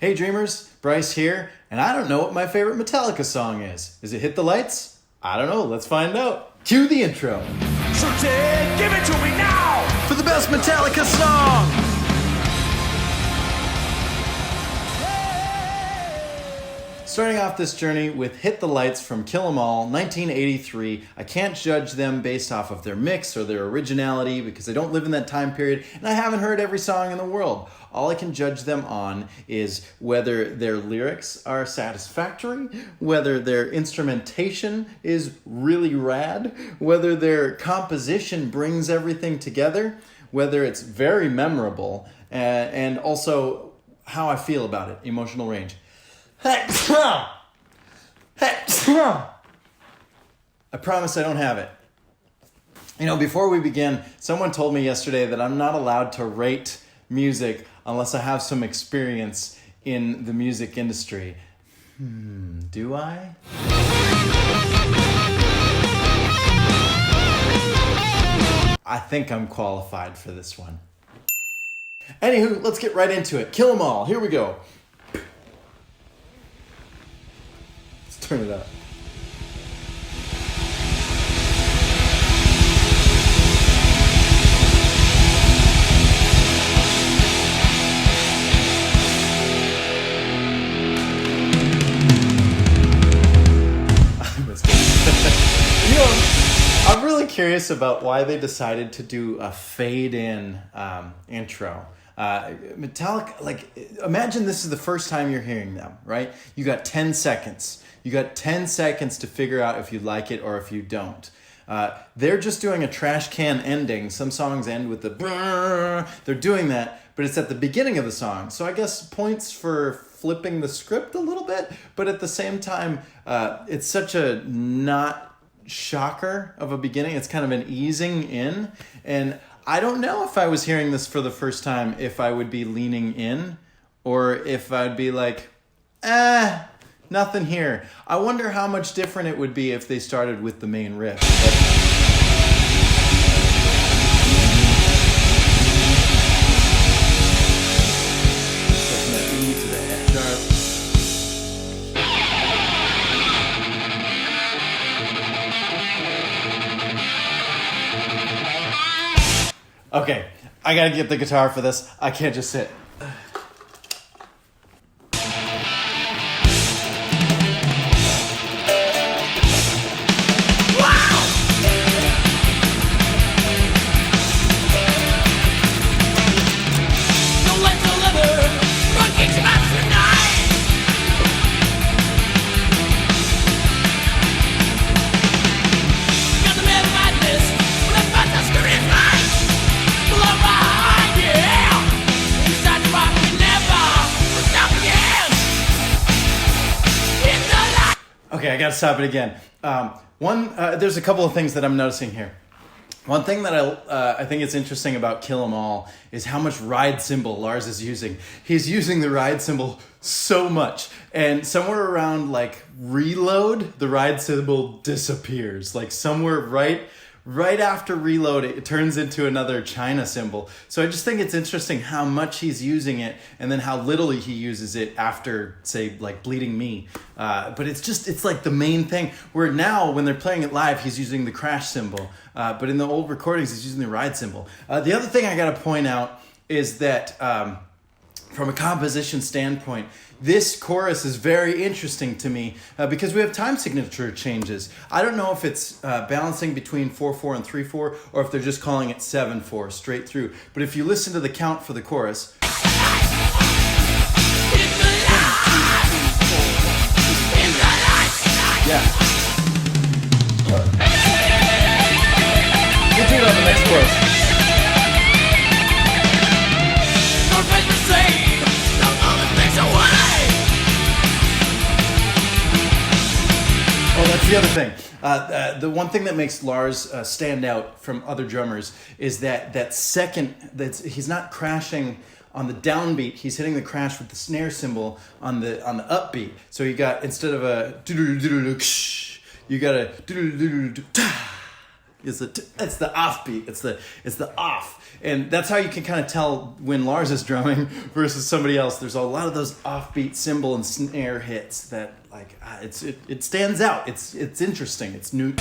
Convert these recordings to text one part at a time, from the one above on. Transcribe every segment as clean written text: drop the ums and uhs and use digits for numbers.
Hey dreamers, Bryce here, and I don't know what my favorite Metallica song is. Is it Hit the Lights? I don't know, let's find out. Cue the intro. So give it to me now! For the best Metallica song! Starting off this journey with Hit the Lights from Kill 'Em All, 1983. I can't judge them based off of their mix or their originality because I don't live in that time period and I haven't heard every song in the world. All I can judge them on is whether their lyrics are satisfactory, whether their instrumentation is really rad, whether their composition brings everything together, whether it's very memorable, and also how I feel about it, emotional range. I promise I don't have it. You know, before we begin, someone told me yesterday that I'm not allowed to rate music unless I have some experience in the music industry. Do I? I think I'm qualified for this one. Anywho, let's get right into it. Kill 'Em All. Here we go. Turn it up. You know, I'm really curious about why they decided to do a fade-in intro. Metallica, like, imagine this is the first time you're hearing them, right? You got 10 seconds. You got 10 seconds to figure out if you like it or if you don't. They're just doing a trash can ending. Some songs end with the brrr. They're doing that, but it's at the beginning of the song. So I guess points for flipping the script a little bit, but at the same time, it's such a not shocker of a beginning. It's kind of an easing in. And I don't know if I was hearing this for the first time, if I would be leaning in or if I'd be like, nothing here. I wonder how much different it would be if they started with the main riff. Okay, I gotta get the guitar for this. I can't just sit. Okay, I gotta stop it again. There's a couple of things that I'm noticing here. One thing that I think it's interesting about Kill 'Em All is how much ride cymbal Lars is using. He's using the ride cymbal so much. And somewhere around like Reload, the ride cymbal disappears. Like somewhere right after Reload, it turns into another China cymbal. So I just think it's interesting how much he's using it and then how little he uses it after, say, like Bleeding Me. But it's like the main thing. Where now, when they're playing it live, he's using the crash cymbal. But in the old recordings, he's using the ride cymbal. The other thing I gotta point out is that from a composition standpoint, this chorus is very interesting to me because we have time signature changes. I don't know if it's balancing between 4/4 and 3/4 or if they're just calling it 7/4 straight through. But if you listen to the count for the chorus, yeah. We'll do it on the next chorus. Oh, that's the other thing. The one thing that makes Lars stand out from other drummers is that second, he's not crashing on the downbeat, he's hitting the crash with the snare cymbal on the upbeat. So you got, instead of a you got a It's the offbeat. It's the off, and that's how you can kind of tell when Lars is drumming versus somebody else. There's a lot of those offbeat cymbal and snare hits that like it stands out. It's interesting. It's new.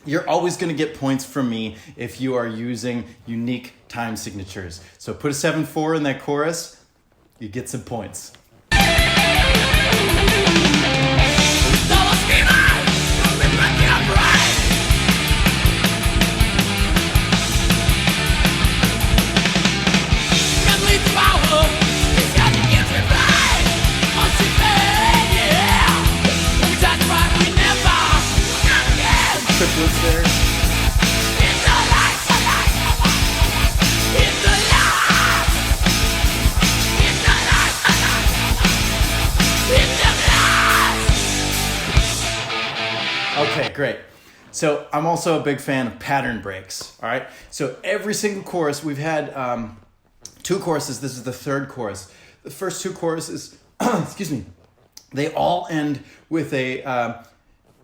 You're always going to get points from me if you are using unique time signatures. So put a 7/4 in that chorus, you get some points. Triplets there. Okay, great. So I'm also a big fan of pattern breaks. All right. So every single chorus, we've had 2 choruses. This is the 3rd chorus. The first 2 choruses, excuse me, they all end with a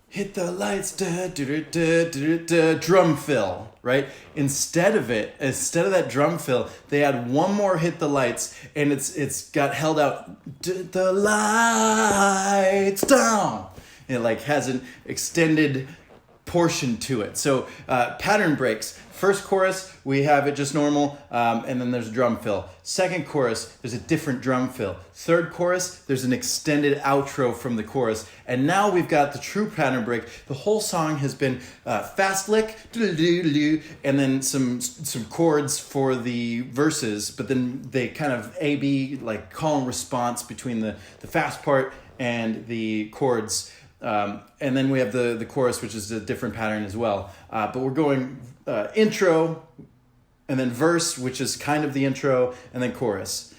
hit the lights, da, da, da, da, da, da, drum fill, right? Instead of that drum fill, they add one more hit the lights, and it's got held out, the lights down. And it like has an extended portion to it. So pattern breaks. First chorus, we have it just normal, and then there's a drum fill. Second chorus, there's a different drum fill. Third chorus, there's an extended outro from the chorus. And now we've got the true pattern break. The whole song has been fast lick, and then some chords for the verses, but then they kind of A-B, like call and response between the fast part and the chords. And then we have the chorus, which is a different pattern as well. But we're going intro, and then verse, which is kind of the intro, and then chorus.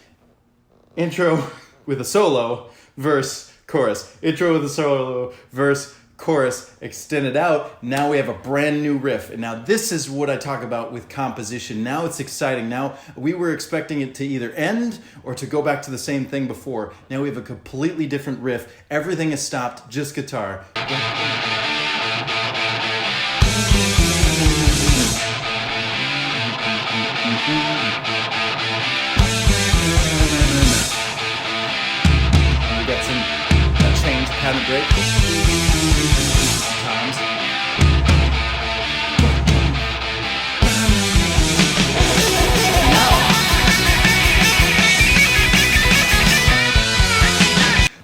Intro with a solo, verse, chorus. Intro with a solo, verse, chorus, extended out. Now we have a brand new riff. And now this is what I talk about with composition. Now it's exciting. Now we were expecting it to either end or to go back to the same thing before. Now we have a completely different riff. Everything is stopped, just guitar. We got some change pattern break.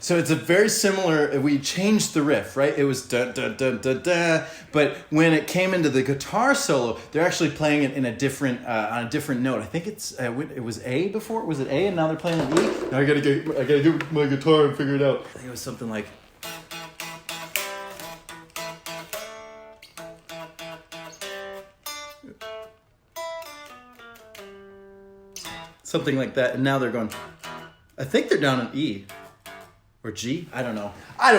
So it's a very similar, we changed the riff, right? It was da da da da da, but when it came into the guitar solo, they're actually playing it in a different, on a different note. I think it was A before, was it A and now they're playing an E? Now I gotta get my guitar and figure it out. I think it was something like. Something like that, and now they're going, I think they're down an E. Or G? I don't know. I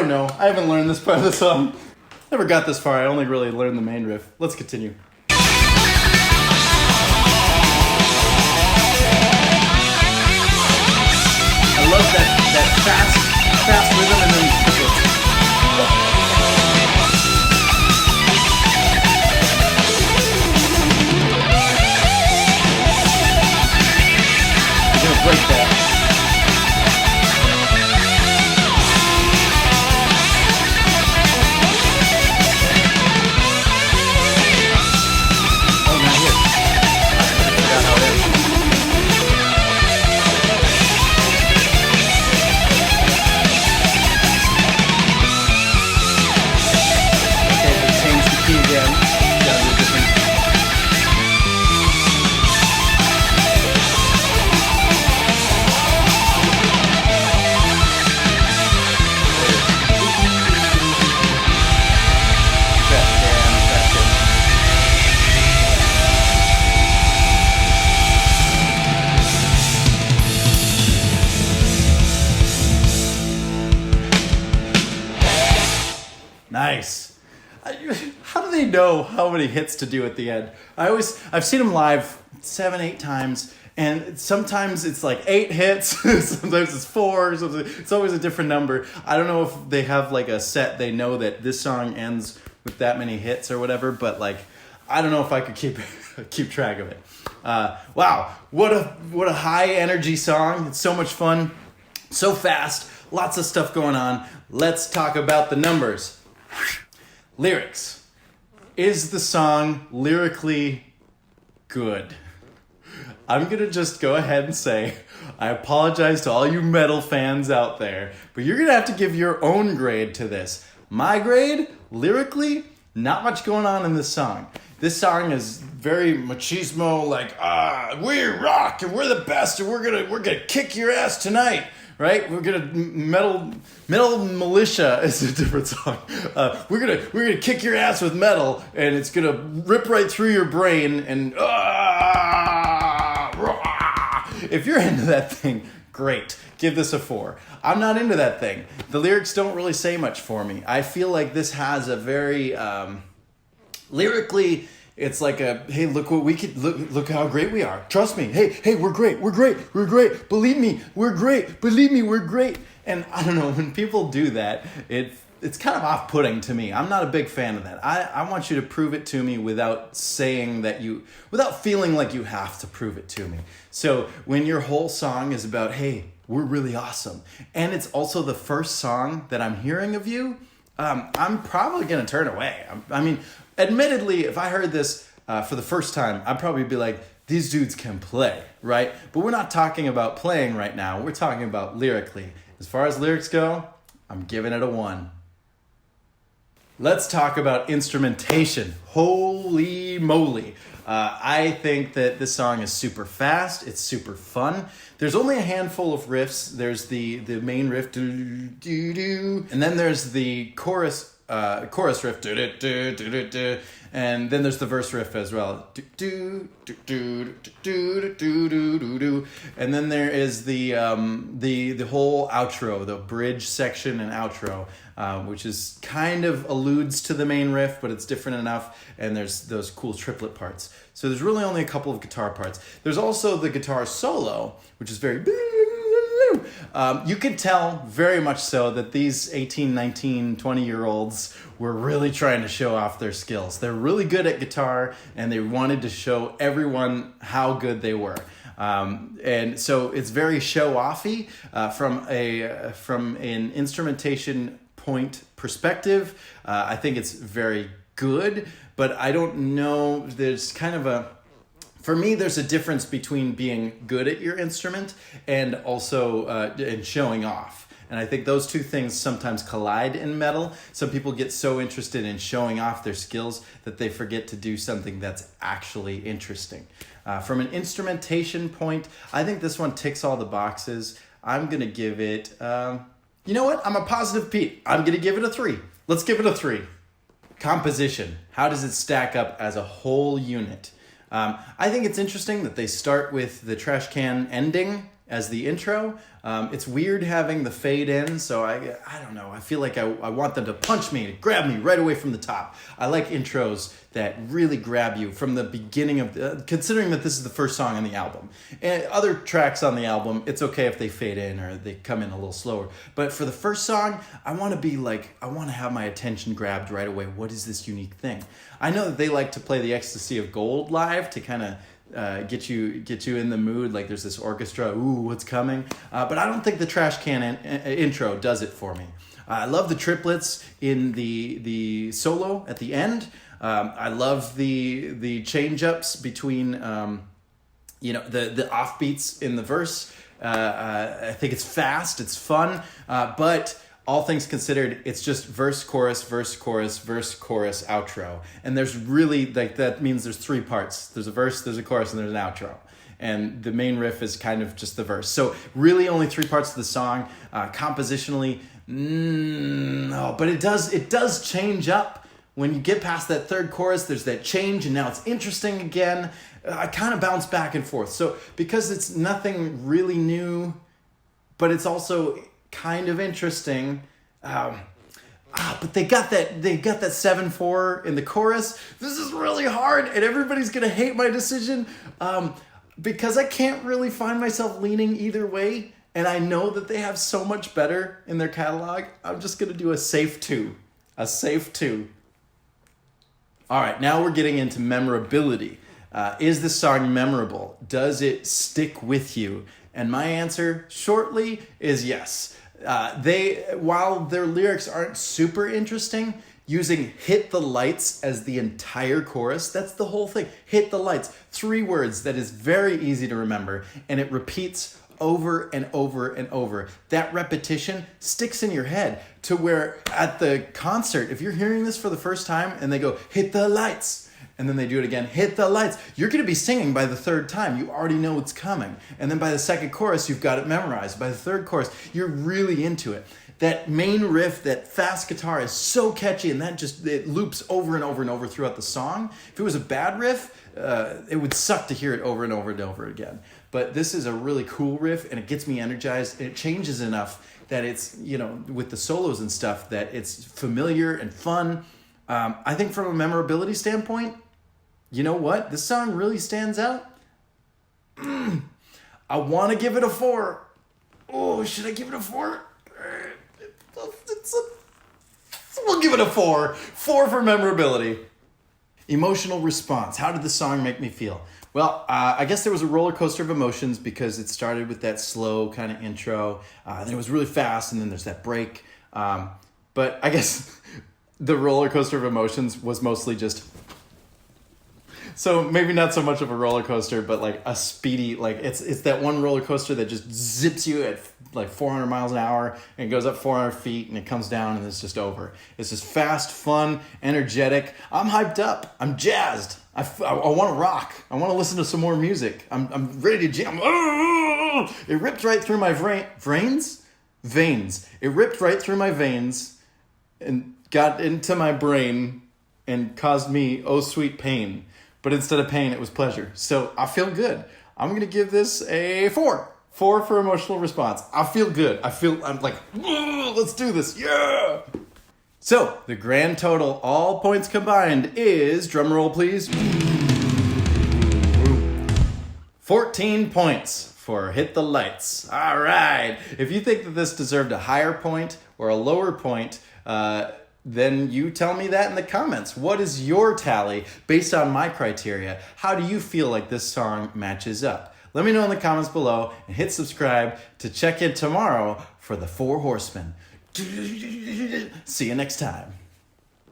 haven't learned this part of the song. Never got this far. I only really learned the main riff. Let's continue. I love that fast rhythm and then triplets. I'm gonna break that. how do they know how many hits to do at the end? I've seen them live 7-8 times, and sometimes it's like 8 hits, sometimes it's 4, it's always a different number. I don't know if they have like a set, they know that this song ends with that many hits or whatever, but like, I don't know if I could keep track of it. Wow, what a high energy song. It's so much fun, so fast, lots of stuff going on. Let's talk about the numbers. Lyrics. Is the song lyrically good? I'm going to just go ahead and say, I apologize to all you metal fans out there, but you're going to have to give your own grade to this. My grade, lyrically, not much going on in this song. This song is very machismo, like, we rock and we're the best and we're gonna kick your ass tonight, right? We're gonna metal militia is a different song. We're gonna kick your ass with metal and it's gonna rip right through your brain and if you're into that thing, great. Give this a 4. I'm not into that thing. The lyrics don't really say much for me. I feel like this has a very lyrically, it's like a, hey, look what we could, look how great we are. Trust me. Hey, we're great. Believe me, we're great. Believe me, we're great. And I don't know, when people do that, it's kind of off-putting to me. I'm not a big fan of that. I want you to prove it to me without without feeling like you have to prove it to me. So when your whole song is about, hey, we're really awesome, and it's also the first song that I'm hearing of you, I'm probably going to turn away. I mean, admittedly, if I heard this for the first time, I'd probably be like, these dudes can play, right? But we're not talking about playing right now. We're talking about lyrically. As far as lyrics go, I'm giving it a 1. Let's talk about instrumentation. Holy moly. I think that this song is super fast. It's super fun. There's only a handful of riffs. There's the main riff, and then there's the chorus riff, and then there's the verse riff as well, and then there is the whole outro, the bridge section and outro, which is kind of alludes to the main riff, but it's different enough, and there's those cool triplet parts. So there's really only a couple of guitar parts. There's also the guitar solo, which is very... you could tell very much so that these 18, 19, 20-year-olds were really trying to show off their skills. They're really good at guitar, and they wanted to show everyone how good they were. And so it's very show-offy from an instrumentation point perspective. I think it's very good, but I don't know, there's kind of for me, there's a difference between being good at your instrument and also and showing off. And I think those two things sometimes collide in metal. Some people get so interested in showing off their skills that they forget to do something that's actually interesting. From an instrumentation point, I think this one ticks all the boxes. I'm going to give it, you know what? I'm a positive Pete. I'm going to give it a 3. Let's give it a 3. Composition. How does it stack up as a whole unit? I think it's interesting that they start with the trash can ending as the intro. It's weird having the fade in, so I don't know. I feel like I want them to punch me, grab me right away from the top. I like intros that really grab you from the beginning of considering that this is the first song on the album. And other tracks on the album, it's okay if they fade in or they come in a little slower. But for the first song, I want to have my attention grabbed right away. What is this unique thing? I know that they like to play the Ecstasy of Gold live to kind of get you in the mood, like there's this orchestra, ooh, what's coming? But I don't think the trash can intro does it for me. I love the triplets in the solo at the end. I love the change-ups between the offbeats in the verse. I think it's fast, it's fun, but all things considered, it's just verse, chorus, verse, chorus, verse, chorus, outro. And there's really, that means there's 3 parts. There's a verse, there's a chorus, and there's an outro. And the main riff is kind of just the verse. So really only 3 parts of the song. Compositionally, no. But it does change up. When you get past that third chorus, there's that change, and now it's interesting again. I kind of bounce back and forth. So because it's nothing really new, but it's also kind of interesting, But they got that 7/4 in the chorus. This is really hard, and everybody's gonna hate my decision because I can't really find myself leaning either way, and I know that they have so much better in their catalog. I'm just gonna do a safe 2. A safe 2. All right, now we're getting into memorability. Is the song memorable? Does it stick with you? And my answer, shortly, is yes. While their lyrics aren't super interesting, using "hit the lights" as the entire chorus, that's the whole thing. Hit the lights. 3 words that is very easy to remember, and it repeats over and over and over. That repetition sticks in your head to where at the concert, if you're hearing this for the first time and they go, "hit the lights," and then they do it again, "hit the lights," you're going to be singing by the 3rd time. You already know what's coming. And then by the 2nd chorus, you've got it memorized. By the 3rd chorus, you're really into it. That main riff, that fast guitar is so catchy, and it loops over and over and over throughout the song. If it was a bad riff, it would suck to hear it over and over and over again. But this is a really cool riff, and it gets me energized, and it changes enough that it's, with the solos and stuff, that it's familiar and fun. I think from a memorability standpoint, you know what? This song really stands out. I want to give it a 4. Oh, should I give it a 4? We'll give it a 4. 4 for memorability. Emotional response. How did the song make me feel? Well, I guess there was a roller coaster of emotions because it started with that slow kind of intro. Then it was really fast, and then there's that break. But I guess the roller coaster of emotions was mostly just... So maybe not so much of a roller coaster, but like a speedy, it's that one roller coaster that just zips you at like 400 miles an hour and goes up 400 feet and it comes down and it's just over. It's just fast, fun, energetic. I'm hyped up. I'm jazzed. I want to rock. I want to listen to some more music. I'm ready to jam. It ripped right through my veins. It ripped right through my veins and got into my brain and caused me oh sweet pain. But instead of pain, it was pleasure. So I feel good. I'm going to give this a 4. 4 for emotional response. I feel good. I'm like, let's do this. Yeah. So the grand total, all points combined, is, drum roll please, 14 points for Hit the Lights. All right. If you think that this deserved a higher point or a lower point, then you tell me that in the comments. What is your tally based on my criteria? How do you feel like this song matches up? Let me know in the comments below and hit subscribe to check in tomorrow for the 4 Horsemen. See you next time.